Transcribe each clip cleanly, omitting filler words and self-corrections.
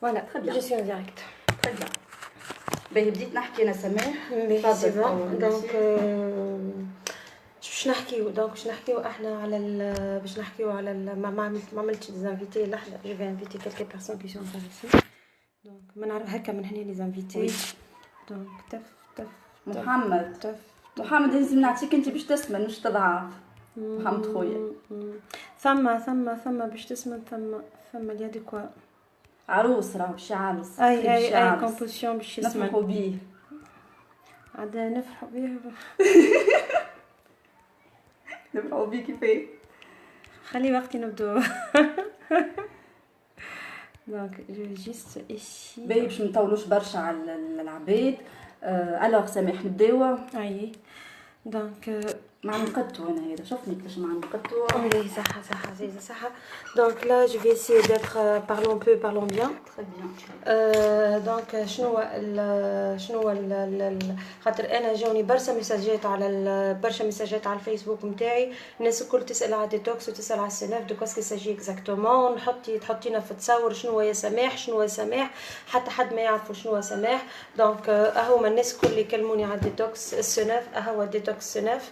Voilà, Très bien. je suis en direct. Très bien. باهي بديت نحكي انا سماح. Mais c'est bon. تفضل. Donc باش نحكيو احنا على باش نحكيو على ما عملتش ديزانفيتي لحظه. جو في انفيتي كالكي بيرسون كي سون انتريسي. دونك ما نعرف هكا من هنا لي زانفيتي. دونك تف تف محمد تف محمد لازم نعطيك انت باش تسمن مش تضعف. محمد خويا ثم باش تسمن ثم اليد كوا عروس راه باش يعرس. اي كومبوزيسيون باش يسمن نفرحوا بيه. عاد نفرحوا بيه. نفرحوا بيه كيفاه. خلي وقتي نبدو. دونك جو جيست ايشي باهي باش نطولوش برشا على العباد. الوغ سامح نبداو. اي دونك مع نقطو انا هذا شوفني كيفاش مع نقطو. oui صح زيزة صح. donc là je vais essayer d'être parlons peu parlons bien. Très bien. donc شنو خاطر انا جاوني برشا ميساجات برشا ميساجات على الفيسبوك نتاعي. الناس الكل تسال على ديتوكس وتسال على السناف دو كاسكي ساجي اكزاكتومون. تحطينا في تصور شنو هي سماح شنو هو سماح. حتى حد ما يعرفوا شنو هو سماح. دونك هما الناس الكل اللي يكلموني على الديتوكس السناف هو الديتوكس سناف.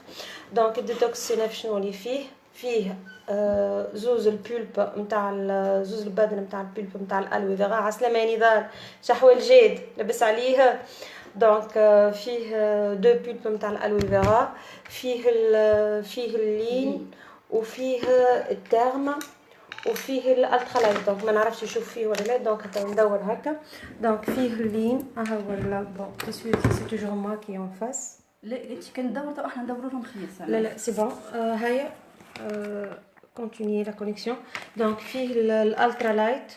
دونك الديتوكس سناف شنو اللي فيه زوز البولب نتاع زوز البدن نتاع البولب نتاع الالوفيرا عسلامه نضال شحوى الجاد لبس عليه. دونك فيه دو بولب نتاع الالوفيرا فيه اللين وفيه الترم وفيه الالترالايت. دونك ما نعرفش نشوف فيه ولا لا. دونك حتى ندور هكا. دونك فيه اللين هو بون سي توجور موا كي اون فاس. لا انت كان دور تو احنا ندوروا لهم خير سامح. لا سي بون. هيا continuer la connexion. donc فيه الالترالايت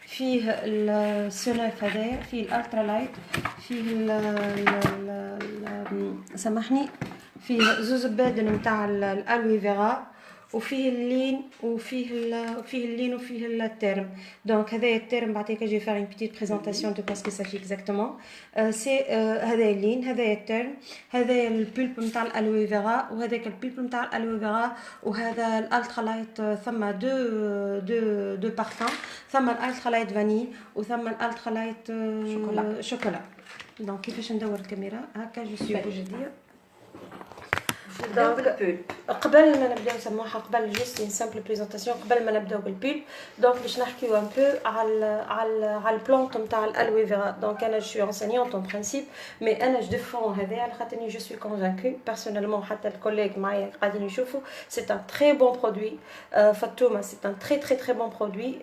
فيه السناف هذايا فيه الالترالايت فيه سامحني فيه زوز بادن نتاع الالوفيرا وفيه اللين وفيه الترم. دونك هذا الترم بعد هكا جي فار une petite présentation de quoi il s'agit exactement. سي هذا اللين هذا الترم هذا البولب نتاع الالوفيرا وهذاك البولب نتاع الالوفيرا وهذا الالترالايت. ثم دو بارفان. ثم الالترالايت فاني وثم الالترالايت شوكولا. دونك كيفاش ندور الكاميرا هكا جو سوي بوجديه. دونك قبل ما نبداو نسموها قبل جوست سامبل بريزونطاسيون قبل ما نبداو بالبولب. دونك باش نحكيو ان بو على البلانت نتاع الالوفيرا. دونك انا جو انسينيونت اون برينسيپ مي انا جو ديفون هذا على خاطرني جو سوي كونفانكو بيرسونيلمون حتى الكوليغ معايا قاعدين يشوفوا سي ان تري بون برودوي. فاتوما سي ان تري بون برودوي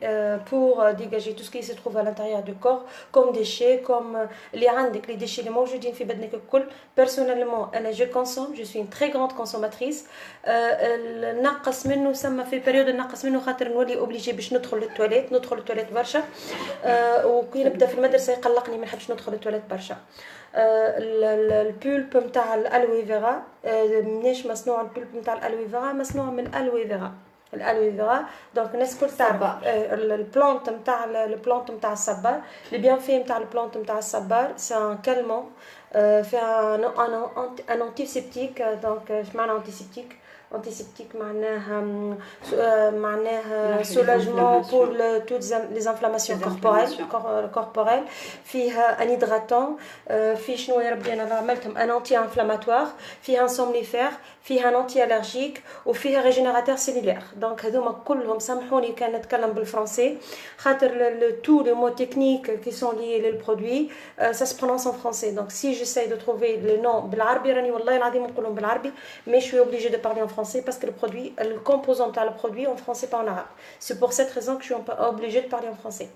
بور ديجاجي تو سكي سي تروف على الانتيريور دو كور كوم ديشي كوم اللي عندك لي ديشي اللي موجودين في بدنك الكل. بيرسونيلمون انا جو كونسوم جو سوي تري grande consommatrice. نقص منه سما في بريود نقص منه خاطر نولي اوبليجي باش ندخل للتواليت برشا. وكي نبدا في المدرسه يقلقني ما نحبش ندخل للتواليت برشا. البولب نتاع الالوفيرا مناش مصنوع البولب نتاع الالوفيرا مصنوع من الالوفيرا. دونك الناس كل تعرف البلانت نتاع الصبار. لي بيان في نتاع البلانت نتاع الصبار سي ان كالمون فيها ان انتيسيبتيك. دونك اش معنى انتيسيبتيك معناها سولاجمون بور توت لي انفلاماسيون كوربوريل. فيها ان هيدراتون. في شنو يا ربي انا عملتهم ان انتي انفلاماتوار. فيها ان سومنيفير فيها ان انتي الرجيك وفيها ريجينيراتور سيلولير. دونك هذوما كلهم سامحوني كان نتكلم بالفرنسي خاطر تو لي مو تكنيك كي سون لي للبرودوي سا se prononce en français. donc si j'essaie de trouver les noms بالعربي راني والله العظيم نقولهم بالعربي mais je suis obligée de parler en français parce que le composant تاع le produit en français pas en arabe. c'est pour cette raison que je suis obligée de parler en français.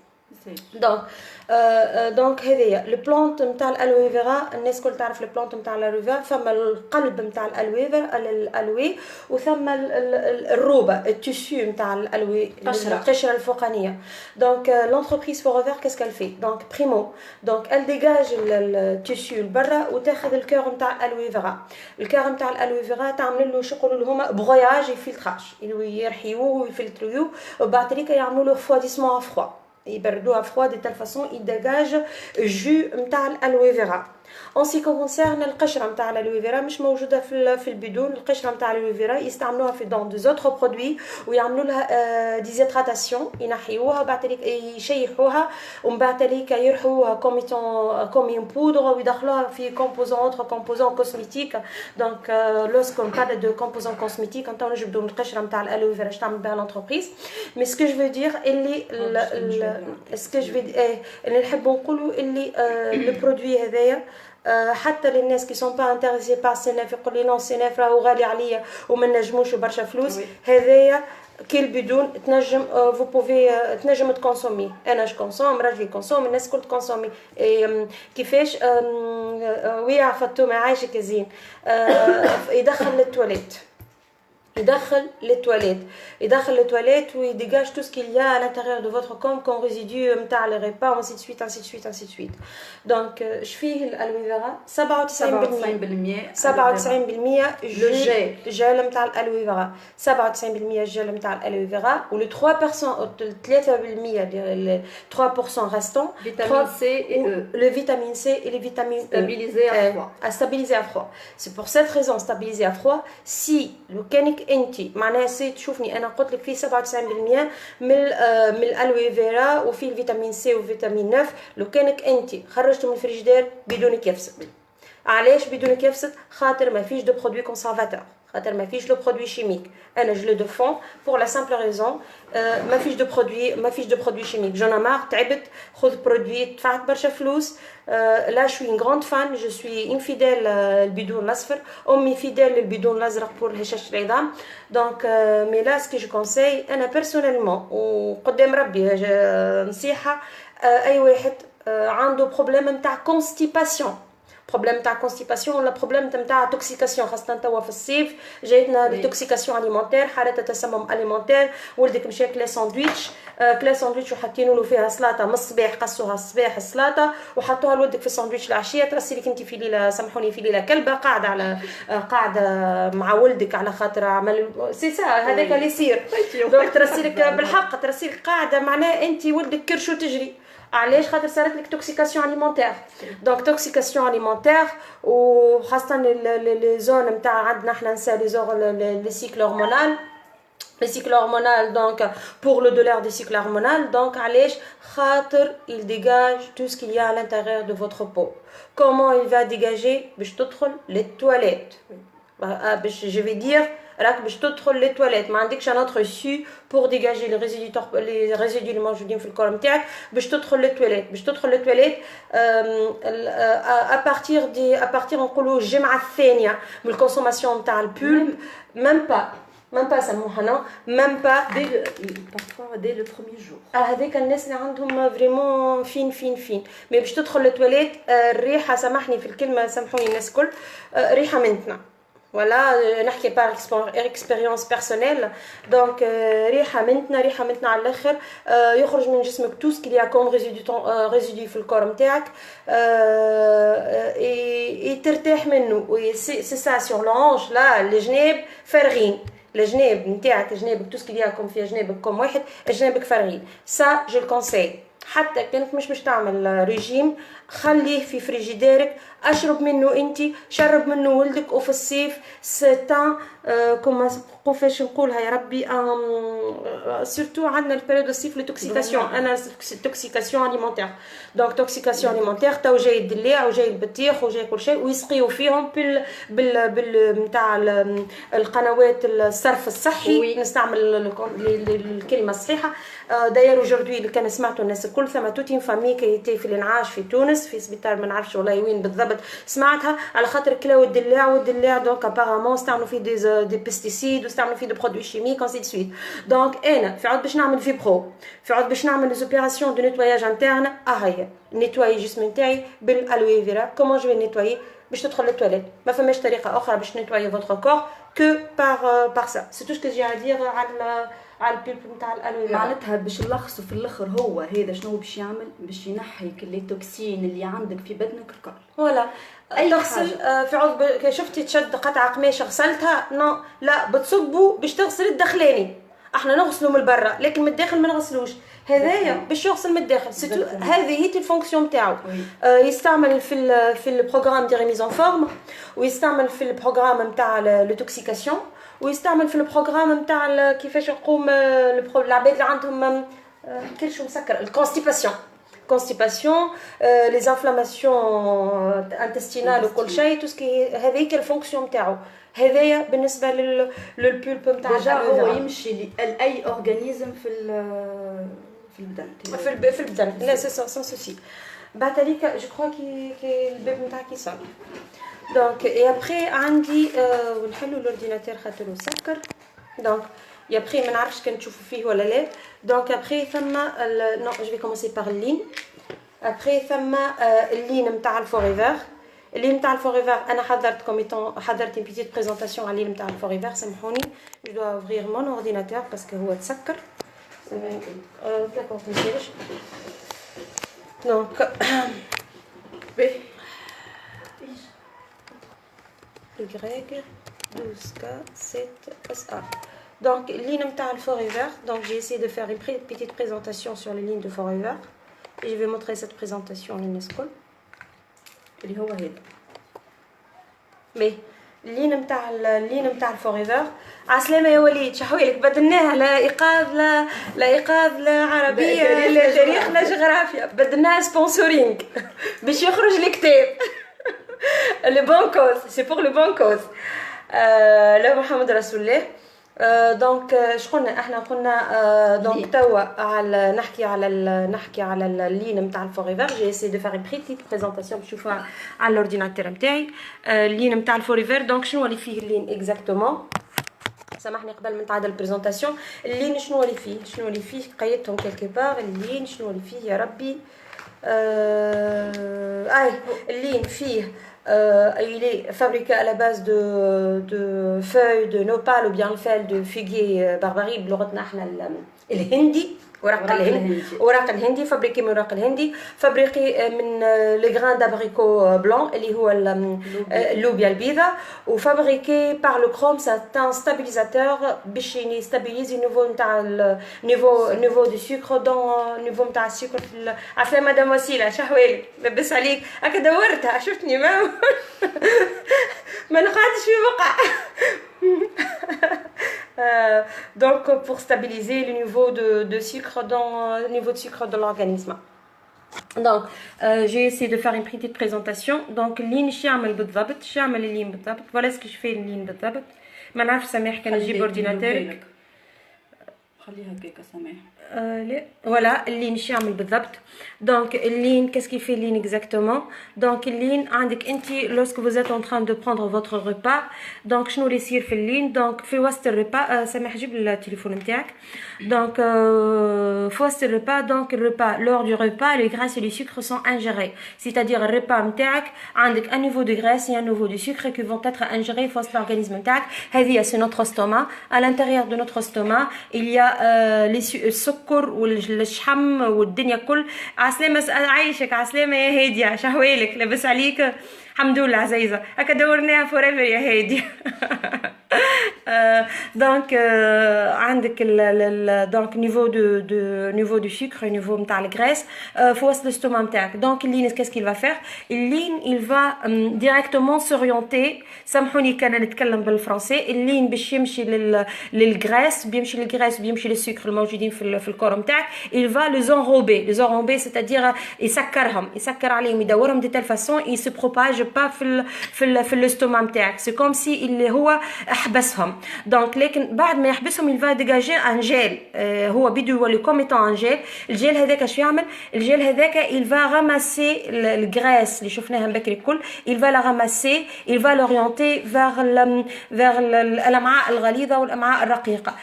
دونك هذيا البلانت نتاع الالوفيرا. الناس كل تعرف البلانت نتاع الالوفيرا. ثم القلب نتاع الالوي وثم الروبه التيشو نتاع الالوي القشره الفوقانيه. دونك لونتربريز فوروفير كاس كال في. دونك بريمو دونك ال ديجاج التيشو لبرا وتاخذ الكور نتاع الالوفيرا. الكور نتاع الالوفيرا تعمل له شغل هما بغوياج يفلتراج يرحيوه ويفلتروه وبعد ذلك يعملوا له فواديسمون فوا يبردوها فوا دي تال فاصون يدجاج جو نتاع الالوفيرا. اون سي كونسيرن القشره نتاع الالوي فيرا مش موجوده في البدون. القشره نتاع الالوي فيرا يستعملوها في دون دي زوتر برودوي ويعملوا لها ديزيتراتاسيون، ينحيوها وبعد ذلك يشيحوها ومن بعد ذلك يرحوها كوم بودر ويدخلوها في كومبوزون اوتر كومبوزون كوسميتيك. دونك لوسكون بارل دو كومبوزون كوسميتيك نتاو نجبدوا من القشره نتاع الالوي فيرا تعمل بها لونتربريز. مي سكو جو فو دير اللي سكو جو اللي نحبوا نقولوا اللي لو برودوي هذايا حتى للناس كي سون با انتريسي بار السناف يقول لي نون السناف راهو غالي عليا وما نجموش وبرشا فلوس. هذايا كي البدون تنجم فو بوفي تنجم تكونسومي. انا جو كونسوم، راجلي كونسوم، الناس الكل تكونسومي. كيفاش وي عفتو ما عايشك زين. يدخل للتواليت، يدخل les toilettes où il dégage tout ce qu'il y a à l'intérieur de votre corps comme résidu نتاع les repas ainsi de suite ainsi de suite ainsi de suite. Donc je fais الالوي فيرا 97% الجل نتاع الالوي فيرا 97% الجل نتاع الالوي فيرا و le 3% restant vitamine C et E. Le vitamine C et les vitamines stabilisé à froid. C'est pour cette raison stabilisé à froid. Si le كانك انت معناها سي تشوفني انا قلت لك فيه 97% من الالوي فيرا وفيه الفيتامين سي وفيتامين 9. لو كانك انت خرجته من الفريجيدير بدونك يفسد. علاش بدونك يفسد؟ خاطر ما فيش دو برودوي كونسيرفاتور، خاطر ما فيش لو برودوي شيميك. انا جو لو ديفون بور لا سامبل ريزون ما فيش دو برودوي شيميك. جون مار تعبت خذ برودوي دفعت برشا فلوس. لا شوي ان غراند فان، جو سوي انفيديل البيدون الاصفر، امي فيديل للبيدون الازرق بور هشاشه العظام. دونك مي لا سكي جو كونساي انا بيرسونيلمون وقدام ربي نصيحه اي واحد عنده بروبليم نتاع كونستيباسيون، بروبليم تاع كونستيباسيون ولا بروبليم تاع توكسيكاسيون، خاصه توا في الصيف جايتنا لي توكسيكاسيون اليمونتير، حالات تسمم اليمونتير. ولدك مشى كلا ساندويتش وحاطين له فيها سلاطه من الصباح، قصوها الصباح السلاطه وحطوها لولدك في الساندويتش العشيه. ترسي لك انت في ليله، سامحوني، في ليله كلبه قاعده مع ولدك على خاطر عمل سي سا هذاك اللي يصير. دونك ترسي لك بالحق، ترسي لك قاعده معناها انت ولدك كرشو تجري. علاش؟ خاطر صارت لك توكسيكاسيون اليمونتير. دونك توكسيكاسيون اليمونتير وخاصه لي زون نتاع عندنا احنا نسا لي سيكل هرمونال. Les cycles hormonaux, donc pour le douleur des cycles hormonaux, donc علاش؟ خاطر il dégage tout ce qu'il y a à l'intérieur de votre peau. Comment il va dégager؟ باش تدخل les toilettes. Je vais dire راك باش تدخل les toilettes، ما عندكش un autre issue pour dégager les résidus اللي موجودين في الكور نتاعك. باش تدخل les toilettes à partir نقولوا الجمعه الثانيه من الكونسوماسيون نتاع البولب. même pas سموها même pas parfois dès le premier jour. هذيك الناس اللي عندهم فريمون فين مي باش تدخل للتواليت الريحه، سامحني في الكلمه، سامحوني الناس الكل، ريحه منتنا ولا نحكي بار اكسبيريونس بيرسونيل. دونك ريحه منتنا على الاخر. يخرج من جسمك تو سكي ليا كوم ريزيدو في الكور نتاعك ترتاح منه. سي سا سور لونج لا الجناب فارغين، الجناب نتاعك جنابك تو سكي ليا كوم في جنابك كوم واحد، جنابك فارغين. سا جو الكونساي حتى كانت مش باش تعمل ريجيم خليه في فريجيديرك، اشرب منه انت، شرب منه ولدك. وفي الصيف ستان كما كيفاش نقولها يا ربي سورتو عندنا البيريود الصيف لتوكسيكاسيون. انا توكسيكاسيون اليمونتير. دونك توكسيكاسيون اليمونتير تاو جاي الدلاع وجاي البطيخ وجاي كل شيء ويسقيو فيهم بال نتاع القنوات الصرف الصحي. نستعمل الكلمه الصحيحه. داير اوجوردي اللي كان سمعتوا الناس الكل ثم توتين فامي كي في الانعاش في تونس في سبيطار ما نعرفش والله وين بالضبط سمعتها، على خاطر كلاو الدلاع دونك ابارامون استعملوا فيه دي بيستيسيد واستعملوا فيه دي برودوي شيميك انسي دو سويت. دونك انا في عود باش نعمل فيبرو، في عود باش نعمل لي اوبيراسيون دو نيتواياج انترن. هيا نيتواي جسم نتاعي بالالوي فيرا. كومون جو نيتواي؟ باش تدخل للتواليت، ما فماش طريقه اخرى باش نيتواي فوتر كور كو بار سا. سي تو سكو جي ا دير على البيب نتاع الالوي فيرا. معناتها باش نلخصوا في الاخر هو هذا شنو باش يعمل؟ باش ينحيك لي توكسين اللي عندك في بدنك الكل. فوالا تغسل في عضو شفتي تشد قطعه قماشه غسلتها نو لا بتصبوا باش تغسل الدخلاني. احنا نغسلوا من برا لكن من الداخل ما نغسلوش. هذايا باش يوصل من الداخل. هذه هي الفونكسيون نتاعو. يستعمل في البروغرام دي ريميز ان فورم، ويستعمل في البروغرام نتاع لوتوكسيكاسيون، ويستعمل في البروغرام نتاع كيفاش نقوم العباد اللي عندهم كلش مسكر، الكونستيباسيون. constipation, les inflammations intestinales وكل شيء، tout ce qui هذيك الفونكسيون نتاعو. هذايا بالنسبه للبولب نتاع ديجا هو يمشي لاي اورغانيزم في البدن. في البدن لا سي سون سوسي. بعد هذيك جو كخوا كي الباب نتاعك يصاب. دونك اي ابري عندي ونحلوا الاورديناتور خاطر مسكر. دونك et après ما نعرفش كان تشوفوا فيه ولا لا. دونك après ثم نو جو في كومونسي باغ اللين. après ثم اللين نتاع الفوريفر. اللين نتاع الفوريفر انا حضرت une petite présentation على اللين نتاع الفوريفر. سامحوني je dois ouvrir mon ordinateur parce que هو تسكر. داكور ماشي دونك Y 12K7SA. Donc, ligne de Forever. Donc, j'ai essayé de faire une petite présentation sur les lignes de Forever. Et je vais montrer cette présentation en UNESCO. Mais, ligne de Forever. عسلامة يا وليد شحويلك بدلناها لا إيقاظ لا عربية لا تاريخ لا جغرافيا، بدلناها سبونسورينج باش يخرج الكتاب. Le bon cause, c'est pour le bon cause. لا محمد رسول الله. دونك شقولنا احنا قلنا دونك توا على نحكي على اللين نتاع الفوريفر. جي اسي دو فار بريتيت بريزونطاسيون باش تشوفوها على الاورديناتور نتاعي. اللين نتاع الفوريفر دونك شنو اللي فيه اللين اكزاكتومون. سامحني قبل من تعاد البريزونطاسيون. اللين شنو اللي فيه قيدتهم كيلكو بار. اللين شنو اللي فيه يا ربي. اللين فيه il est fabriqué à la base de feuilles de nopal ou bien le feuilles de figuier barbarie بلغتنا احنا الهندي. اوراق الهندي فابريكي من اوراق الهندي، فابريكي من لي غران دابريكو بلون اللي هو اللوبيا البيضاء، وفابريكي بار لو كروم. سي ان ستابيليزاتور باش يستابيليزي النيفو نتاع نيفو دو سكر دون نيفو نتاع السكر في عفوا مدام وسيله شحوالك لبس عليك هكا دورتها شفتني ما نقعدش في بقع. Donc pour stabiliser le niveau de sucre de l'organisme. Donc j'ai essayé de faire une petite présentation. Donc اللين شيعمل بالضبط شيعمل اللين بالضبط. Voilà ce que je fais اللين بالضبط. ما نعرف سامح كان نجيب اورديناتورك خليها هكاك سامح. لا voilà اللين شيعمل بالضبط. Donc اللين qu'est-ce qu'il fait اللين exactement. Donc اللين عندك انت lorsque vous êtes en train de prendre votre repas. Donc شنو اللي يصير في اللين. Donc في وسط الريبا سامح جيب التليفون نتاعك. Donc في وسط الريبا. Donc الريبا lors du repas les graisses et les sucres sont ingérés. C'est-à-dire الريبا نتاعك عندك un niveau de graisse et un niveau de sucre qui vont être ingérés في وسط l'organisme نتاعك. هذه c'est notre estomac. À l'intérieur de notre estomac il y a السكر والشحم والدنيا كل. عسلامة عايشك عسلامة يا هادية شهوالك لاباس عليك الحمد لله عزيزة هكا دورناها فوريفر يا هادية. دونك عندك دونك نيفو دو سكر نيفو نتاع الغريس في وسط الاستوما نتاعك. دونك اللين كاسكو il va faire اللين il va directement s'orienter. سامحوني كان نتكلم بالفرنسي. اللين باش يمشي للغريس بيمشي للغريس بيمشي للسكر الموجودين في الكور نتاعك. il va les enrober c'est-à-dire يسكر عليهم يدورهم دي تال فاسون il se propage pas في الاستوما نتاعك. سي كوم سي اللي هو حبسهم. دونك لكن بعد ما يحبسهم il va dégager un gel. هو بده يولي كوم ايتون ان جيل. الجيل هذاك اش يعمل. الجيل هذاك il va ramasser الغريس اللي شفناها بكري الكل. il va la ramasser il va l'orienter vers الامعاء الغليظه والامعاء الرقيقه.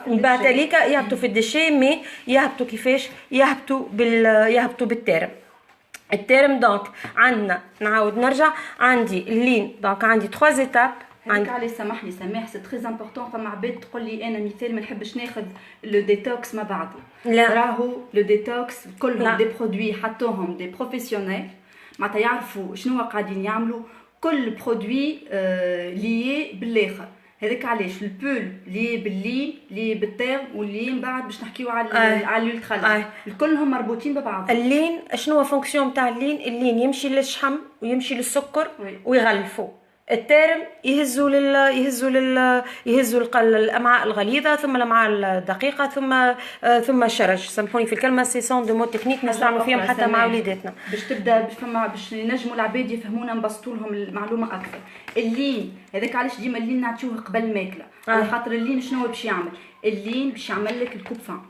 بعد ذلك يهبطوا في الدشي. مي يهبطوا كيفاش يهبطوا بالترم. الترم دونك عندنا نعاود نرجع عندي اللين. دونك عندي 3 ايتاب. هذيك علي سامحني سامح سي تري امبورطون. فما عباد تقول لي انا مثال ما نحبش ناخذ لو ديتوكس مع بعضه. راهو لو ديتوكس كلهم دي برودوي حطوهم دي بروفيسيونيل معناتها يعرفوا شنو قاعدين يعملوا. كل برودوي ليي بالاخر. هذاك علاش البول اللي باللين اللي بالتير واللي من بعد باش نحكيو على على الالترا كلهم مربوطين ببعض. اللين شنو هو فونكسيون نتاع اللين؟ اللين يمشي للشحم ويمشي للسكر ويغلفوا. التارم يهزوا الامعاء الغليظه ثم الامعاء الدقيقه ثم الشرج. سامحوني في الكلمه، سي سون دو مو تكنيك نستعملوا فيهم حتى مع وليداتنا باش تبدا باش ينجموا العباد يفهمونا نبسطوا لهم المعلومه اكثر. اللين هذاك علاش ديما اللين نعطيوه قبل الماكله على خاطر اللين شنو باش يعمل؟ اللين باش يعمل لك الكوبفان،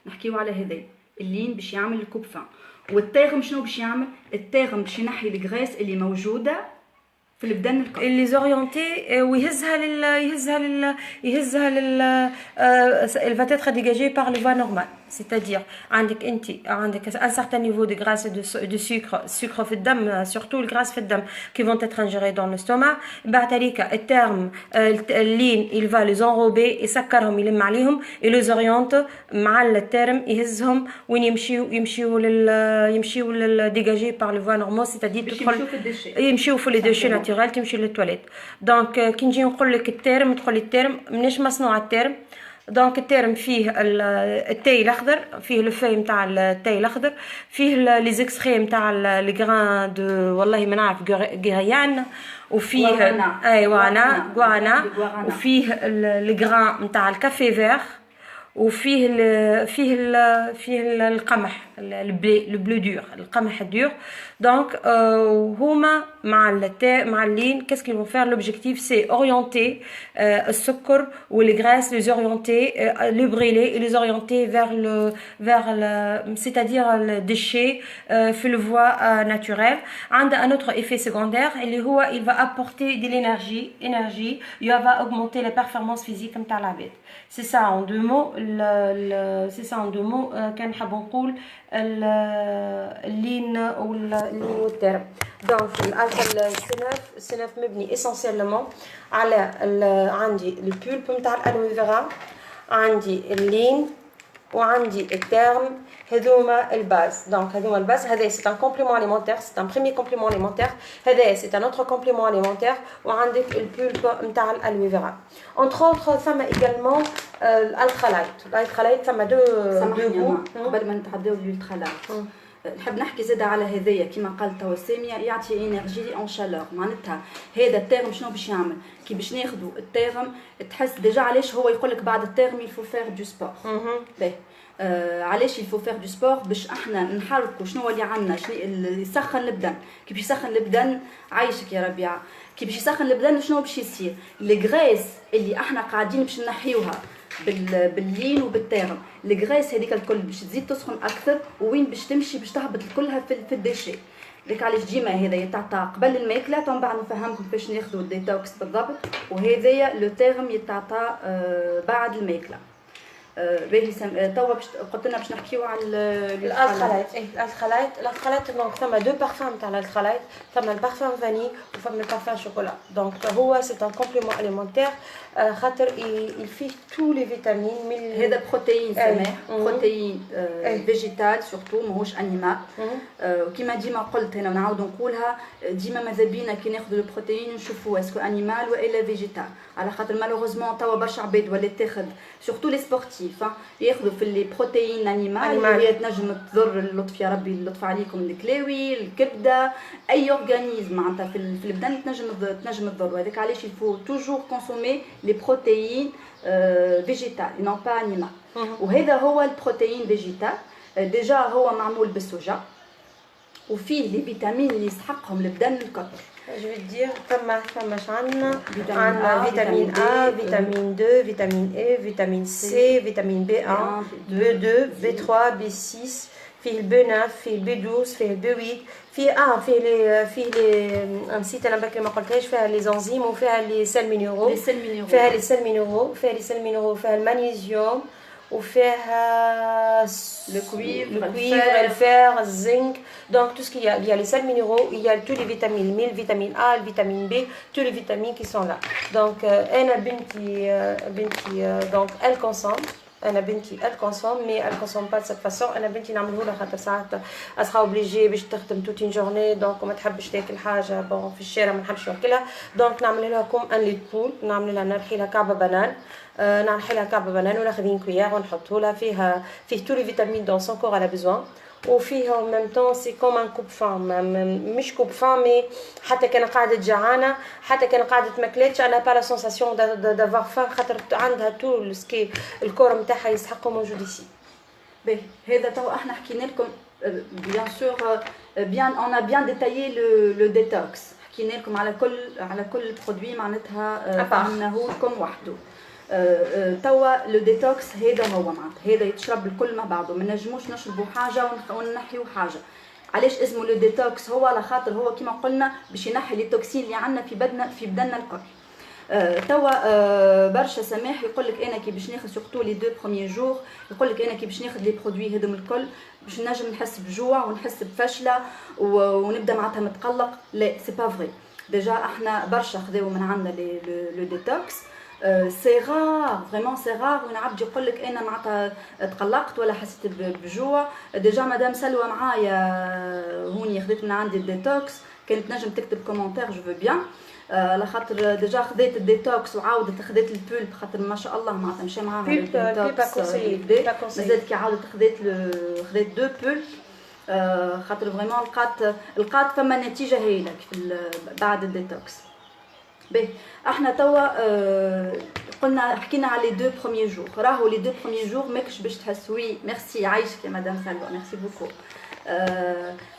نحكيو على هذا اللين باش يعمل الكوبفان. والتاغم شنو باش يعمل؟ التاغم باش ينحي الغراس اللي موجوده في البدن الكل اللي زوريونتي ويهزها لل elle va être dégagée par le voie normale. c'est-à-dire عندك un certain niveau de graisse et de sucre في الدم، surtout le graisse في الدم qui vont être ingérés dans l'estomac. بعد هذيك الترم اللين il va les enrober يسكرهم يلم عليهم et les oriente مع الترم يهزهم وين يمشيوا dégagés par le voie normale، c'est-à-dire يمشيوا في les déchets naturels تمشي للتواليت. دونك كي نجي نقول لك الترم تقول لي الترم مناش مصنوع الترم. دونك الترم فيه التاي الاخضر، فيه لو في نتاع التاي الاخضر، فيه لي زيكستري نتاع لي غران دو والله ما نعرف غيريان، وفيه غوانا وفيه لي غران نتاع الكافي فير، وفيه القمح البلو دور، القمح الدور. دونك هما مع اللين qu'est-ce qu'ils vont faire? L'objectif c'est orienter السكر والغراس les orienter les brûler et les orienter vers le c'est-à-dire le déchet في le voie naturelle. عندها un autre effet secondaire اللي هو il va apporter de l'énergie il va augmenter les performances physiques نتاع العباد. c'est ça en deux mots كان نحب نقول اللين والترم. دونك السنف مبني اسونسيالمون على عندي البولب نتاع الالوفيرا، عندي اللين وعندي الترم، هذوما الباز. دونك هذوما الباز، هذا سي ان كومبليمون اليمونتير، سي ان بريمير كومبليمون اليمونتير، هذا سي ان اوتر كومبليمون اليمونتير. وعندك البولب نتاع الالوفيرا. اونتر اوتر ثم ايغالمون الالتراليت ثم دو قبل ما نتعداو للالتراليت نحب نحكي زاده على هذايا كما قال توا ساميه يعطي انرجي اون شالور. معناتها هذا التيرم شنو باش يعمل؟ كي باش ناخذوا التيرم تحس ديجا علاش هو يقول لك بعد التيرم يلفو فير دو سبور. علاش يلفو فير دو سبور؟ باش احنا نحركوا شنو اللي عندنا اللي يسخن البدن. كي باش يسخن البدن عايشك يا ربيعه، كي باش يسخن البدن شنو باش يصير؟ الغراس اللي احنا قاعدين باش نحيوها باللين وبالتيرم، الغراس هذيك الكل باش تزيد تسخن اكثر، وين باش تمشي باش تهبط كلها في الديشي. لك علاش ديما هذا يتعطى قبل الماكله، ومن بعد نفهمكم كيفاش ناخذوا الديتوكس بالضبط. وهذايا لو تيرم يتعطى بعد الماكله. باهي توا باش قلت لنا باش نحكيو على الخلايط. الخلايط دونك ثم دو بارفان تاع الخلايط، ثم البارفان فاني وثم البارفان شوكولا. دونك هو سي ان كومبليمون اليمونتير خاطر فيه تو لي فيتامين من هذا بروتين سماح، بروتين فيجيتال سورتو ماهوش انيمال. وكما ديما قلت هنا ونعاود نقولها ديما ماذا بينا كي ناخذ البروتين نشوفوا اسكو انيمال والا فيجيتال، على خاطر مالوغوزمون توا برشا عباد ولا تاخذ سورتو لي سبورتيف ياخذوا في لي بروتين انيمال اللي تنجم تضر اللطف يا ربي اللطف عليكم الكلاوي الكبده اي اورغانيزم معناتها في البدن تنجم تضر. هذاك علاش يفو توجور كونسومي لي بروتين فيجيتال نون با انيمال. وهذا هو البروتين فيجيتال ديجا هو معمول بالسوجا وفيه لي فيتامين اللي يسحقهم البدن الكثر. Je vais dire ثم عندنا فيتامين A، فيتامين 2، فيتامين A، فيتامين C، فيتامين B1، B2، B3، B6، فيه B9، فيه B12، فيه B8، فيه لي نسيت انا باكي ما قلتهاش، فيها لي زنزيم وفيها لي سيل مينيرو، فيها لي سيل مينيرو، فيها المغنيسيوم وفيها le cuivre, le fer, le zinc. Donc tout ce qu'il y a les sels minéraux, il y a tous les vitamines, le vitamine A, le vitamine B, tous les vitamines qui sont là. Donc elle donc elle consomme انا بنتي الكونسوم مي الكونسوم با سيت فاسون. انا بنتي نعمله لها خاطر ساعات اسخا اوبليجي باش تخدم توت جورني دونك ما تحبش تاكل حاجه بون في الشارع ما نحبش ناكلها دونك نعمل لها كوم ان ليت بول نعمل لها نرحي لها كعبه بنان نرحي لها كعبه بنان وناخذ كويار ونحطه لها فيه تو لي فيتامين دون سون كور على بيزوان وفيه en même temps c'est comme un coupe faim مش coupe faim مي حتى كان قاعدة جعانة حتى كان قاعدة ماكلتش انا با لا سونساسيون دافوار فان خاطر عندها تو سكي الكور نتاعها يسحقه موجود ici. باهي هذا تو احنا حكينا لكم بيان سور بيان اون ا بيان ديتايي لو ديتوكس حكينا لكم على كل برودوي معناتها فهمناه لكم وحده. توا لو ديتوكس هذا هو معناتها هذا يتشرب الكل مع بعضه ما نجموش نشربوا حاجه ونحيوا حاجه. علاش اسمه لو ديتوكس هو على خاطر هو كما قلنا باش ينحي لي توكسين اللي عندنا في بدننا الكل. توا برشا سماح يقول لك انا كي باش ناخذ سورتو لي دو بروميير جور يقول لك انا كي باش ناخذ لي برودوي هذوم الكل باش نجم نحس بجوع ونحس بفشله ونبدا معناتها متقلق. لا سي با فري ديجا احنا برشا خذاو من عندنا لو ديتوكس سي رار فريمون سي رار وين عبد يقول لك انا معناتها تقلقت ولا حسيت بجوع. ديجا مدام سلوى معايا هوني خذيت من عندي الديتوكس كانت نجم تكتب كومونتير جو فو بيان على خاطر ديجا خذيت الديتوكس وعاودت خذيت البول خاطر ما شاء الله معناتها مشى معاها الديتوكس مازالت كي عاودت خذيت دو بول خاطر فريمون لقات فما نتيجه هايله بعد الديتوكس. باهي احنا توا قلنا حكينا على لي دو بروميير جور راهو لي دو بروميير جور ماكش باش تحسوا وي ميرسي عايشك يا مدام سلوى ميرسي بوكو.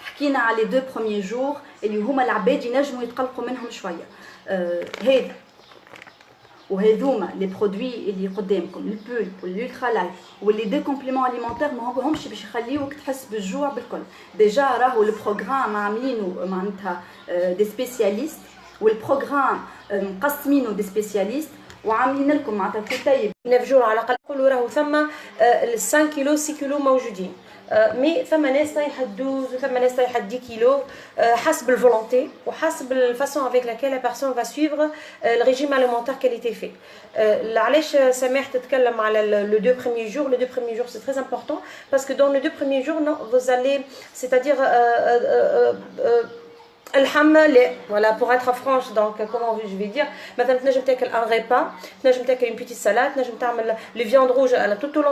حكينا على لي دو بروميير جور اللي هما العباد ينجموا يتقلقوا منهم شويه. هذا وهذوما لي برودوي اللي قدامكم البول والالترا لايف واللي دو كومبليمون اليمونتير ما همش باش يخليوك تحس بالجوع بالكل. ديجا راهو البروغرام عاملينه معناتها دي سبيسياليست والبروغرام مقسمينه دي سبيسياليست وعاملين لكم معناتها كتيب 9 جور على الاقل يقولوا راهو ثم 5 كيلو 6 كيلو موجودين مي ثم ناس طايحه 12 وثم ناس طايحه 10 كيلو حسب الفولونتي وحسب الفاسون افيك لاكيل لا بيرسون فا سويفر الريجيم اليمونتير كالي تي في. علاش سماح تتكلم على لو دو بريميير جور لو دو بريميير جور سي تري امبورطون باسكو دون لو دو بريميير جور vous allez c'est-à-dire الحمل voilà pour être franche donc comment je vais dire مثلا تنجم تاكل ان ريبا تنجم تاكل une petite salade تنجم تعمل لي فياند روج على tout au long